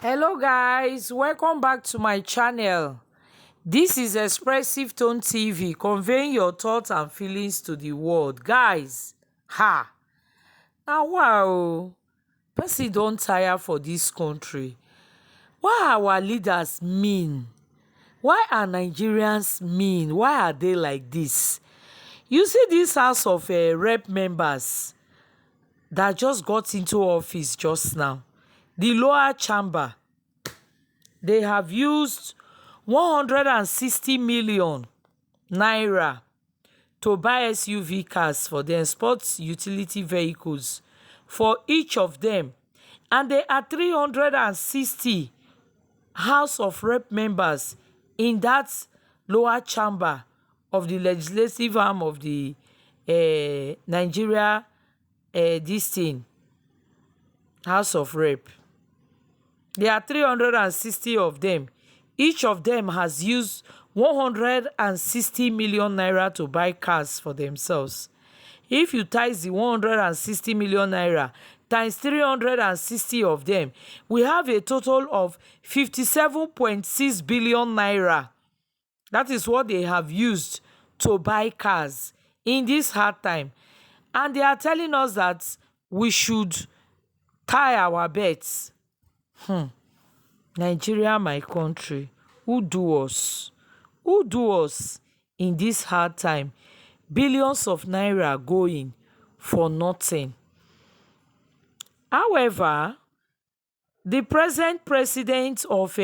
Hello guys, welcome back to my channel. This is Expressive Tone TV, conveying your thoughts and feelings to the world. Guys, now wow, person don't tire for this country. Why are our leaders mean? Why are Nigerians mean? Why are they like this? You see this house of rep members that just got into office just now. The lower chamber, they have used 160 million naira to buy SUV cars for them, sports utility vehicles for each of them. And there are 360 House of Rep members in that lower chamber of the legislative arm of the Nigeria this thing, House of Rep. There are 360 of them. Each of them has used 160 million naira to buy cars for themselves. If you times the 160 million naira times 360 of them, we have a total of 57.6 billion naira. That is what they have used to buy cars in this hard time. And they are telling us that we should tie our bets. Nigeria, my country, who do us? Who do us in this hard time? Billions of naira going for nothing. However, the present president of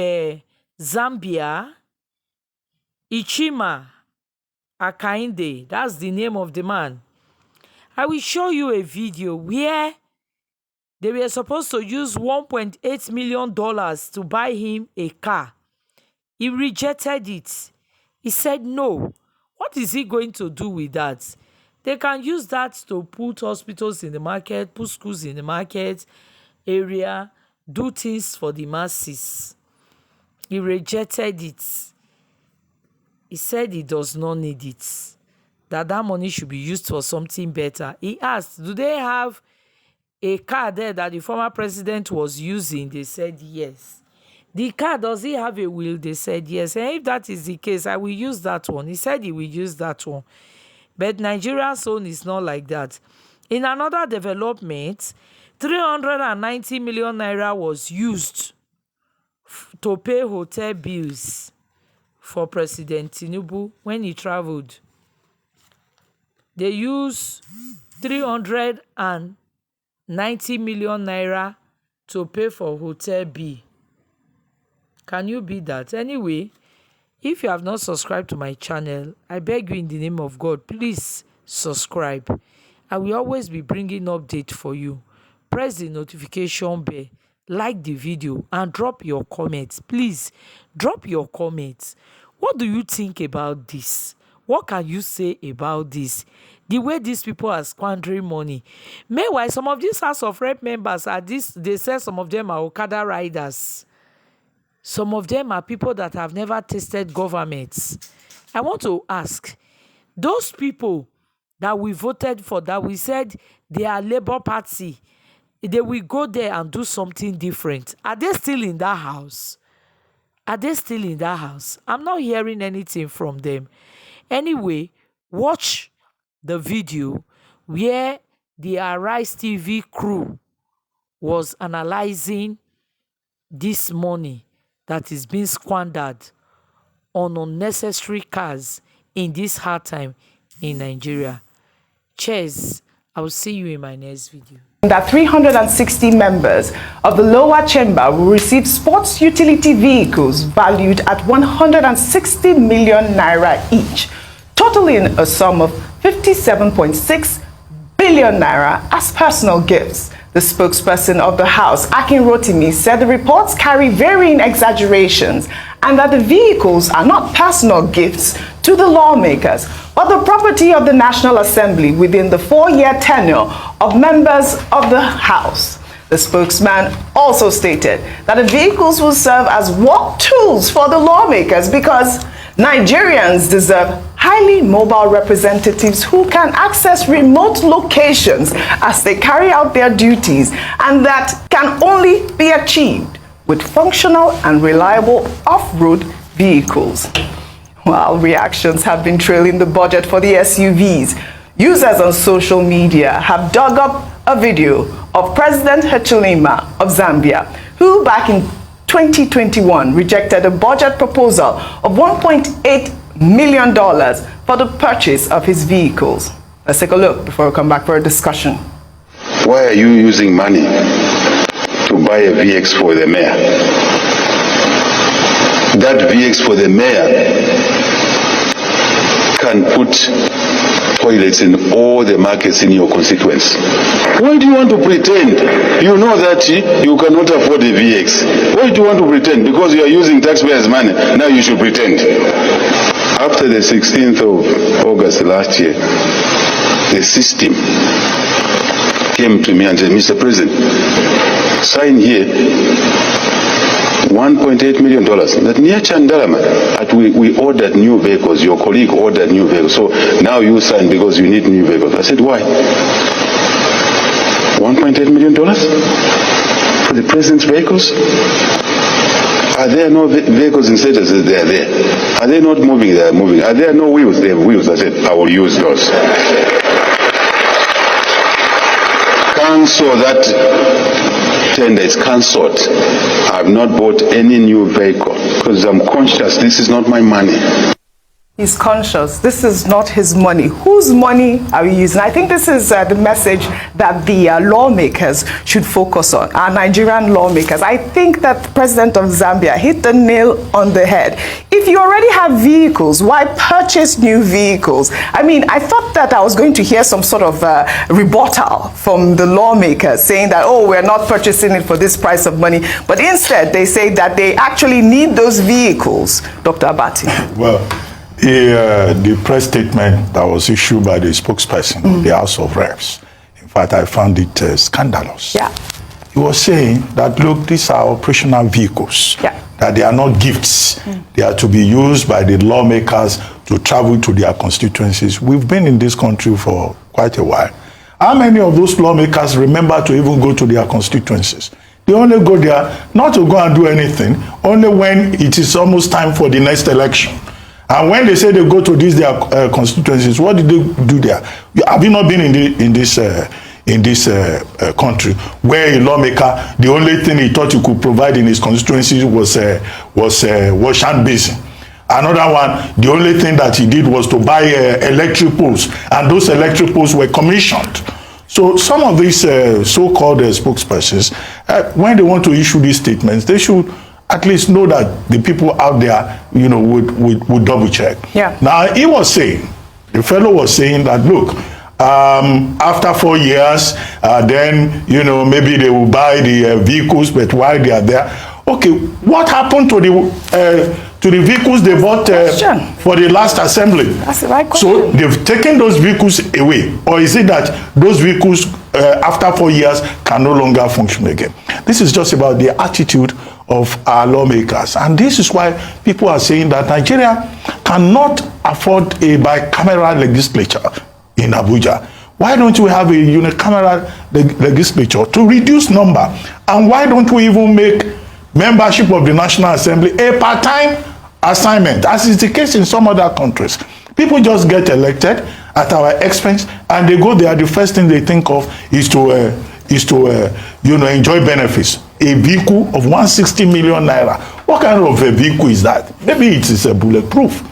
Zambia, Ichima Akainde, that's the name of the man. I will show you a video where they were supposed to use $1.8 million to buy him a car. He rejected it. He said no. What is he going to do with that? They can use that to put hospitals in the market, put schools in the market area, do things for the masses. He rejected it. He said he does not need it, that money should be used for something better. He asked, do they have a car there that the former president was using? They said yes. The car, does he have a wheel? They said yes. And if that is the case, I will use that one. He said he will use that one. But Nigeria's own is not like that. In another development, 390 million naira was used to pay hotel bills for President Tinubu when he traveled. They used 390 million naira to pay for hotel bill. Can you beat that? Anyway, if you have not subscribed to my channel, I beg you in the name of God, please subscribe. I will always be bringing updates for you. Press the notification bell, like the video, and drop your comments. Please drop your comments. What do you think about this? What can you say about this? The way these people are squandering money. Meanwhile, some of these House of Rep members are this. They say some of them are Okada riders. Some of them are people that have never tasted governments. I want to ask, those people that we voted for, that we said they are Labour Party, they will go there and do something different. Are they still in that house? Are they still in that house? I'm not hearing anything from them. Anyway, watch the video where the Arise TV crew was analyzing this money that is being squandered on unnecessary cars in this hard time in Nigeria. Cheers. I will see you in my next video. That 360 members of the lower chamber will receive sports utility vehicles valued at 160 million naira each, totaling a sum of 57.6 billion naira as personal gifts. The spokesperson of the House, Akin Rotimi, said the reports carry varying exaggerations and that the vehicles are not personal gifts to the lawmakers, but the property of the National Assembly within the 4-year tenure of members of the House. The spokesman also stated that the vehicles will serve as work tools for the lawmakers because Nigerians deserve highly mobile representatives who can access remote locations as they carry out their duties, and that can only be achieved with functional and reliable off-road vehicles. While reactions have been trailing the budget for the SUVs, users on social media have dug up a video of President Hichilema of Zambia, who back in 2021 rejected a budget proposal of $1.8 million for the purchase of his vehicles. Let's take a look before we come back for a discussion. Why are you using money to buy a VX for the mayor? That VX for the mayor can put toilets in all the markets in your constituency. Why do you want to pretend? You know that you cannot afford a VX. Why do you want to pretend? Because you are using taxpayers' money. Now you should pretend. After the 16th of August last year, the system came to me and said, Mr. President, sign here $1.8 million. That near Chandalama, we ordered new vehicles. Your colleague ordered new vehicles. So now you sign because you need new vehicles. I said, why? $1.8 million for the president's vehicles? Are there no vehicles in status? They are there. Are they not moving? They are moving. Are there no wheels? They have wheels. I said, I will use those. Cancel that tender. It's cancelled. I have not bought any new vehicle because I'm conscious this is not my money. He's conscious. This is not his money. Whose money are we using? I think this is the message that the lawmakers should focus on, our Nigerian lawmakers. I think that the president of Zambia hit the nail on the head. If you already have vehicles, why purchase new vehicles? I mean, I thought that I was going to hear some sort of rebuttal from the lawmakers saying that, oh, we're not purchasing it for this price of money. But instead, they say that they actually need those vehicles. Dr. Abati. Well, the press statement that was issued by the spokesperson of the House of Reps, in fact, I found it scandalous. Yeah. He was saying that, look, these are operational vehicles, that they are not gifts. They are to be used by the lawmakers to travel to their constituencies. We've been in this country for quite a while. How many of those lawmakers remember to even go to their constituencies? They only go there not to go and do anything, only when it is almost time for the next election. And when they say they go to these their constituencies, what did they do there? Have you not been in this country where a lawmaker, the only thing he thought he could provide in his constituency was wash hand basin? Another one, the only thing that he did was to buy electric poles, and those electric poles were commissioned. So some of these so-called spokespersons, when they want to issue these statements, they should at least know that the people out there, you know, would double check. Yeah. Now, he was saying, the fellow was saying that, look, after 4 years, then, you know, maybe they will buy the vehicles, but while they are there, okay, what happened to the vehicles they bought for the last assembly? That's the right question. So they've taken those vehicles away, or is it that those vehicles, after 4 years, can no longer function again? This is just about the attitude of our lawmakers, and this is why people are saying that Nigeria cannot afford a bicameral legislature in Abuja. Why don't we have a unicameral legislature to reduce number? And why don't we even make membership of the National Assembly a part-time assignment, as is the case in some other countries? People just get elected at our expense, and they go there. The first thing they think of is to you know, enjoy benefits. A vehicle of 160 million naira. What kind of a vehicle is that? Maybe it is a bulletproof.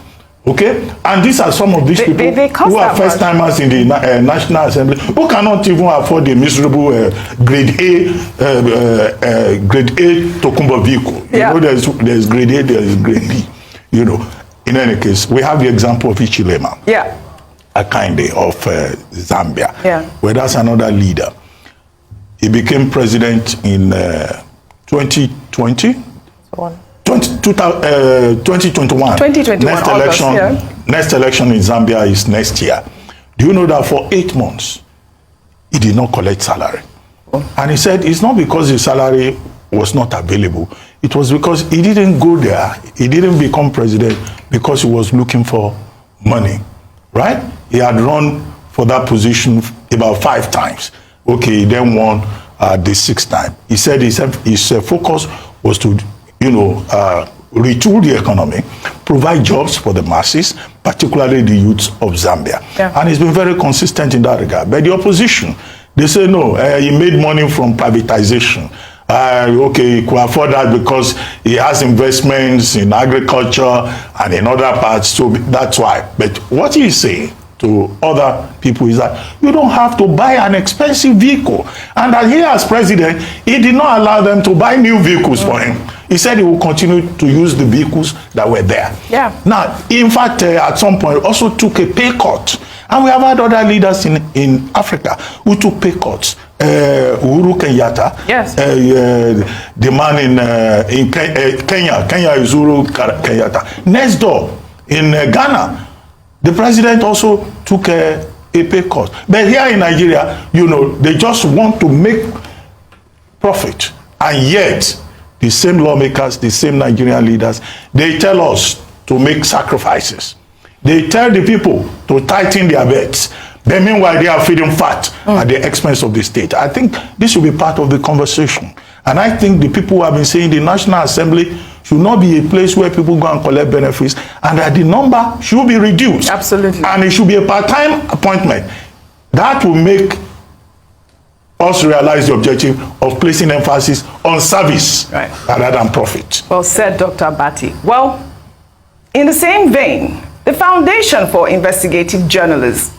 Okay, and these are some of these people who are first timers in the National Assembly, who cannot even afford a miserable grade A Tokumbo vehicle. You know, there's grade A, there's grade B. You know, in any case, we have the example of Hichilema, Akande of Zambia, where that's another leader. He became president in 2020. 2021. Next election, next election in Zambia is next year. Do you know that for 8 months he did not collect salary? And he said it's not because his salary was not available. It was because he didn't go there. He didn't become president because he was looking for money, right? He had run for that position about 5 times. Okay, he then won the 6th time. He said his focus was to, retool the economy, provide jobs for the masses, particularly the youths of Zambia. Yeah. And he's been very consistent in that regard. But the opposition, they say, no, he made money from privatization. Okay, he could afford that because he has investments in agriculture and in other parts, so that's why. But what he's saying to other people is that you don't have to buy an expensive vehicle. And that he, as president, he did not allow them to buy new vehicles for him. He said he will continue to use the vehicles that were there. Yeah. Now, in fact, at some point, also took a pay cut. And we have had other leaders in Africa who took pay cuts. Uhuru Kenyatta, yes. The man in Kenya. Kenya is Uhuru Kenyatta. Next door, in Ghana, the president also took a pay cut. But here in Nigeria, they just want to make profit. And yet, the same lawmakers, the same Nigerian leaders, they tell us to make sacrifices. They tell the people to tighten their belts. But meanwhile, they are feeding fat at the expense of the state. I think this should be part of the conversation. And I think the people who have been saying the National Assembly should not be a place where people go and collect benefits, and that the number should be reduced. Absolutely. And it should be a part-time appointment. That will make us realize the objective of placing emphasis on service rather than profit. Well said, Dr. Abati. Well, in the same vein, the Foundation for Investigative Journalists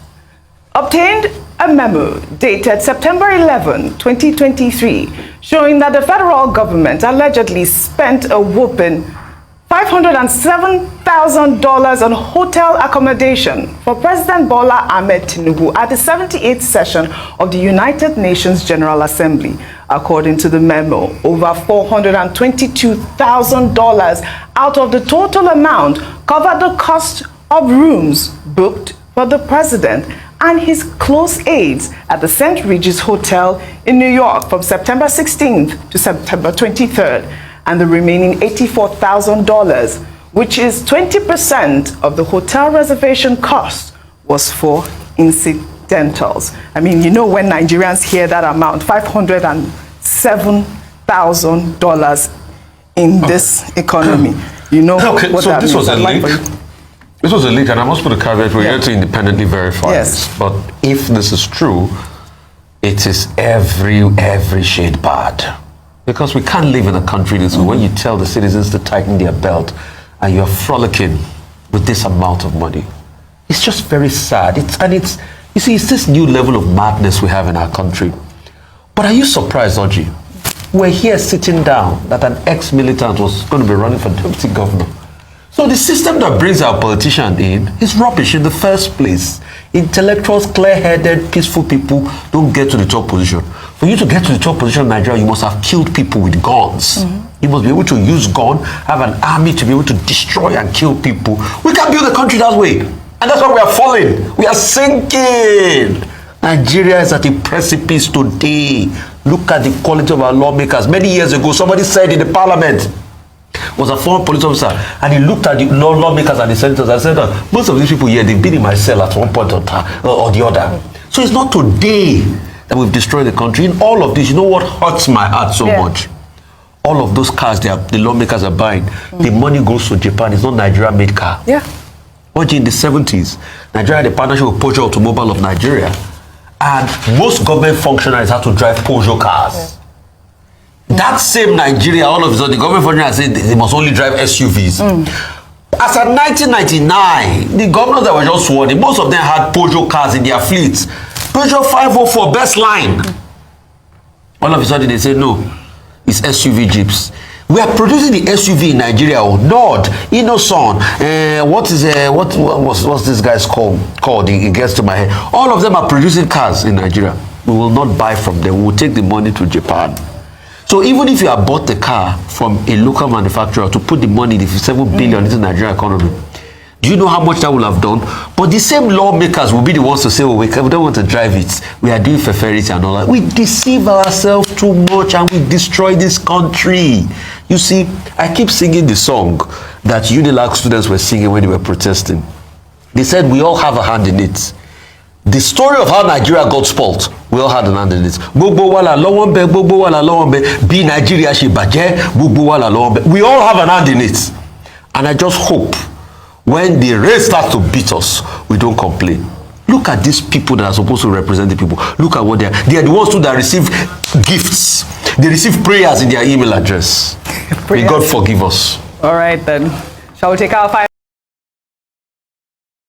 obtained a memo dated September 11, 2023, showing that the federal government allegedly spent a whopping $507,000 on hotel accommodation for President Bola Ahmed Tinubu at the 78th session of the United Nations General Assembly. According to the memo, over $422,000 out of the total amount covered the cost of rooms booked for the president and his close aides at the St. Regis Hotel in New York from September 16th to September 23rd, and the remaining $84,000, which is 20% of the hotel reservation cost, was for incidentals. I mean, when Nigerians hear that amount, $507,000 in this economy, okay, what so that this means. was a leak. This was a leak, and I must put a caveat, we're here to independently verify this. But if this is true, it is every shade bad. Because we can't live in a country this way when you tell the citizens to tighten their belt and you're frolicking with this amount of money. It's just very sad. It's this new level of madness we have in our country. But are you surprised, Oji? We're here sitting down that an ex-militant was going to be running for deputy governor. So the system that brings our politician in is rubbish in the first place. Intellectuals, clear-headed, peaceful people don't get to the top position. For you to get to the top position in Nigeria, you must have killed people with guns. You must be able to use gun, have an army to be able to destroy and kill people. We can't build a country that way. And that's why we are falling. We are sinking. Nigeria is at a precipice today. Look at the quality of our lawmakers. Many years ago, somebody said in the parliament, was a former police officer, and he looked at the lawmakers and the senators and said, most of these people here, they've been in my cell at one point or the other. So it's not today that we've destroyed the country. In all of this, you know what hurts my heart so much? All of those cars the lawmakers are buying, the money goes to Japan. It's not Nigeria-made car. Yeah. But in the 70s, Nigeria had a partnership with Peugeot Automobile of Nigeria, and most government functionaries had to drive Peugeot cars. That same Nigeria, all of a sudden, the government functionaries said they must only drive SUVs. As at 1999, the governors that were just sworn in, most of them had Peugeot cars in their fleets. Peugeot 504, best line. All of a sudden, they say, no, it's SUV Jeeps. We are producing the SUV in Nigeria. Nord, Innoson, what's this guy's called? It gets to my head. All of them are producing cars in Nigeria. We will not buy from them. We will take the money to Japan. So even if you have bought the car from a local manufacturer to put the money, the 7 billion into the Nigerian economy, do you know how much that will have done? But the same lawmakers will be the ones to say, we don't want to drive it. We are doing ferferity and all that. We deceive ourselves too much and we destroy this country. You see, I keep singing the song that Unilag students were singing when they were protesting. They said we all have a hand in it. The story of how Nigeria got spoiled will We all had an hand in it. Gbogbo wa la lọ́wọ́ ńbẹ̀, gbogbo wa la lọ́wọ́ ńbẹ̀. Bí Nigeria ṣe bàjẹ́, gbogbo wa la lọ́wọ́ ńbẹ̀. We all have an hand in it. And I just hope when the rain starts to beat us, we don't complain. Look at these people that are supposed to represent the people. Look at what they are. They are the ones that receive gifts. They receive prayers in their email address. May God forgive us. All right then. Shall we take our final